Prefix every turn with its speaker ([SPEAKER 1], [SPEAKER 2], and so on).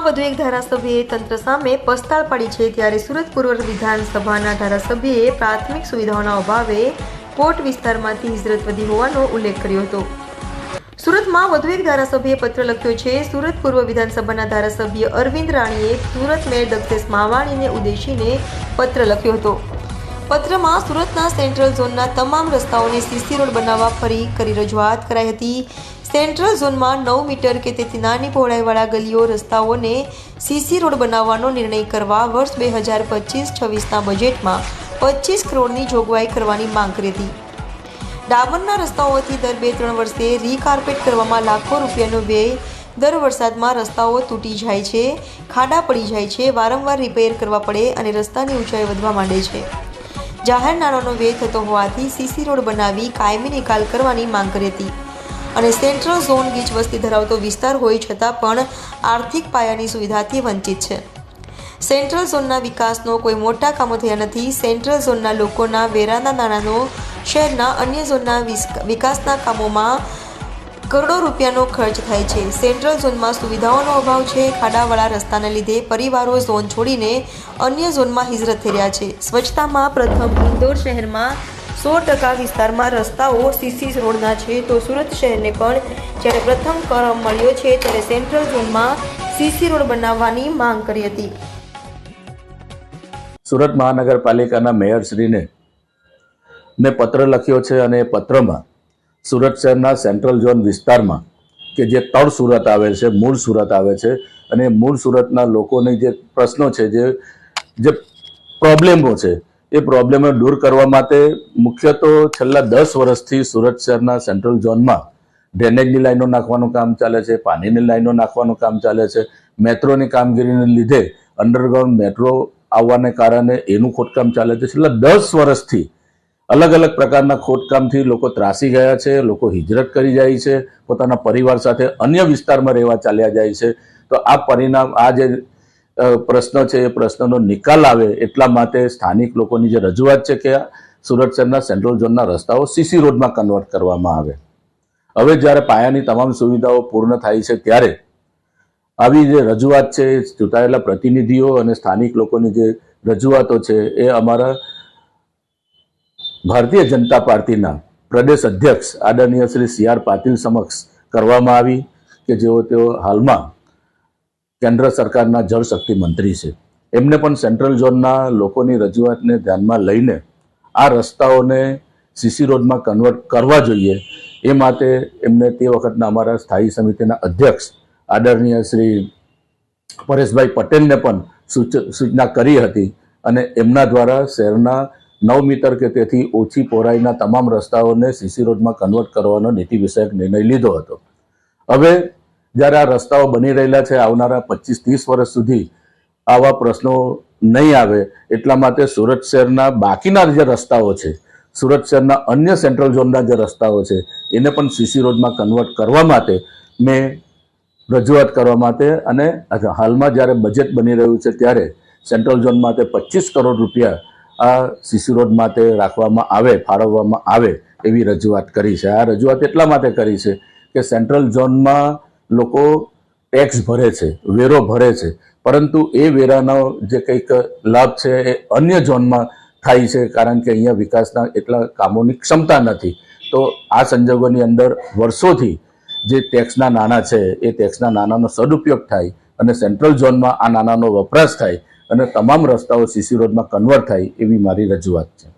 [SPEAKER 1] વધુ એક ધારાસભ્યએ તંત્ર સામે પસ્તાળ પાડી છે, ત્યારે સુરત પૂર્વ વિધાનસભાના ધારાસભ્યએ પ્રાથમિક સુવિધાઓના અભાવે કોટ વિસ્તારમાંથી હિજરત વધી હોવાનો ઉલ્લેખ કર્યો હતો. સુરતમાં વધુ એક ધારાસભ્યએ પત્ર લખ્યો છે. સુરત પૂર્વ વિધાનસભાના ધારાસભ્ય અરવિંદ રાણીએ સુરત મેયર દક્ષેશ માવાણીને ઉદ્દેશીને પત્ર લખ્યો હતો. પત્રમાં સુરતના સેન્ટ્રલ ઝોનના તમામ રસ્તાઓને સીસી રોડ બનાવવા ફરી કરી રજૂઆત કરાઈ હતી. સેન્ટ્રલ ઝોનમાં 9 મીટર કે તેથી નાની પહોળાઈવાળા ગલીઓ રસ્તાઓને સીસી રોડ બનાવવાનો નિર્ણય કરવા વર્ષ 2025-26ના બજેટમાં 25 કરોડની જોગવાઈ કરવાની માંગ કરી હતી. ડામરના રસ્તાઓથી દર 2-3 વર્ષે રીકાર્પેટ કરવામાં લાખો રૂપિયાનો વ્યય. દર વરસાદમાં રસ્તાઓ તૂટી જાય છે, ખાડા પડી જાય છે, વારંવાર રિપેર કરવા પડે અને રસ્તાની ઊંચાઈ વધવા માંડે છે. જાહેર નાણાંનો વ્યય થતો હોવાથી સીસી રોડ બનાવી કાયમી નિકાલ કરવાની માંગ કરી હતી. અને સેન્ટ્રલ ઝોન ગીચ વસ્તી ધરાવતો વિસ્તાર હોઈ છતાં પણ આર્થિક પાયાની સુવિધાથી વંચિત છે. સેન્ટ્રલ ઝોનના વિકાસનો કોઈ મોટા કામો થયા નથી. સેન્ટ્રલ ઝોનના લોકોના વેરાના નાણાંનો શહેરના અન્ય ઝોનના વિકાસના કામોમાં કરોડો રૂપિયાનો ખર્ચ થાય છે. સેન્ટ્રલ ઝોનમાં સુવિધાઓનો અભાવ છે. ખાડાવાળા રસ્તાને લીધે પરિવારો ઝોન છોડીને અન્ય ઝોનમાં હિજરત થઈ રહ્યા છે. સ્વચ્છતામાં પ્રથમ ઇન્દોર શહેરમાં 100% વિસ્તારમાં રસ્તાઓ સીસી રોડના છે, તો સુરત શહેરને પણ જ્યારે પ્રથમ ક્રમ મળ્યો છે ત્યારે સેન્ટ્રલ ઝોનમાં સીસી રોડ બનાવવાની માંગ કરી હતી.
[SPEAKER 2] સુરત મહાનગરપાલિકાના મેયરશ્રીને મેં પત્ર લખ્યો છે અને એ પત્રમાં સુરત શહેરના સેન્ટ્રલ ઝોન વિસ્તારમાં કે જે તળ સુરત આવે છે, મૂળ સુરત આવે છે, અને મૂળ સુરતના લોકોની જે પ્રશ્નો છે, જે પ્રોબ્લેમો છે, એ પ્રોબ્લેમો દૂર કરવા માટે મુખ્ય તો છેલ્લા 10 વર્ષથી સુરત શહેરના સેન્ટ્રલ ઝોનમાં ડ્રેનેજની લાઈનો નાખવાનું કામ ચાલે છે, પાણીની લાઈનો નાખવાનું કામ ચાલે છે. મેટ્રોની કામગીરીને લીધે અંડરગ્રાઉન્ડ મેટ્રો આવવાને કારણે એનું ખોદકામ ચાલે છે. છેલ્લા 10 વર્ષથી અલગ અલગ પ્રકારના ખોદકામથી લોકો ત્રાસી ગયા છે. લોકો હિજરત કરી જાય છે, પોતાના પરિવાર સાથે અન્ય વિસ્તારમાં રહેવા ચાલ્યા જાય છે. તો આ પરિણામ, આ જે પ્રશ્ન છે એ પ્રશ્નનો નિકાલ આવે એટલા માટે સ્થાનિક લોકોની જે રજૂઆત છે કે સુરત શહેરના સેન્ટ્રલ ઝોનના રસ્તાઓ સીસી રોડમાં કન્વર્ટ કરવામાં આવે. હવે જ્યારે પાયાની તમામ સુવિધાઓ પૂર્ણ થાય છે ત્યારે આવી જે રજૂઆત છે, ચૂંટાયેલા પ્રતિનિધિઓ અને સ્થાનિક લોકોની જે રજૂઆતો છે એ અમારા ભારતીય જનતા પાર્ટીના પ્રદેશ અધ્યક્ષ આદરણીય શ્રી CR પાટીલ સમક્ષ કરવામાં આવી કે તેઓ હાલમાં કેન્દ્ર સરકારના જળશક્તિ મંત્રી છે. એમને પણ સેન્ટ્રલ ઝોનના લોકોની રજૂઆતને ધ્યાનમાં લઈને આ રસ્તાઓને સીસી રોડમાં કન્વર્ટ કરવા જોઈએ એ માટે એમને તે વખતના અમારા સ્થાયી સમિતિના અધ્યક્ષ આદરણીય શ્રી પરેશભાઈ પટેલને પણ સૂચના કરી હતી અને એમના દ્વારા શહેરના 9 મીટર કે તેથી ઓછી પહોળાઈના તમામ રસ્તાઓને સીસી રોડમાં કન્વર્ટ કરવાનો નીતિ વિષયક નિર્ણય લીધો હતો. હવે જ્યારે આ રસ્તાઓ બની રહેલા છે, આવનારા 25-30 વર્ષ સુધી આવા પ્રશ્નો નહીં આવે એટલા માટે સુરત શહેરના બાકીના જે રસ્તાઓ છે, સુરત શહેરના અન્ય સેન્ટ્રલ ઝોનના જે રસ્તાઓ છે એને પણ સીસી રોડમાં કન્વર્ટ કરવા માટે મેં રજૂઆત કરવા માટે અને હાલમાં જ્યારે બજેટ બની રહ્યું છે ત્યારે સેન્ટ્રલ ઝોન માટે 25 કરોડ રૂપિયા આ સીસી રોડ માટે રાખવામાં આવે, ફાળવવામાં આવે એવી રજૂઆત કરી છે. આ રજૂઆત એટલા માટે કરી છે કે સેન્ટ્રલ ઝોનમાં લોકો ટેક્સ ભરે છે, વેરો ભરે છે, પરંતુ એ વેરાનો જે કંઈક લાભ છે એ અન્ય ઝોનમાં થાય છે, કારણ કે અહીંયા વિકાસના એટલા કામોની ક્ષમતા નથી. તો આ સંજોગોની અંદર વર્ષોથી જે ટેક્સના નાણાં છે એ ટેક્સના નાણાંનો સદુપયોગ થાય અને સેન્ટ્રલ ઝોનમાં આ નાણાંનો વપરાશ થાય અને તમામ રસ્તાઓ સીસી રોડમાં કન્વર્ટ થાય એવી મારી રજૂઆત છે.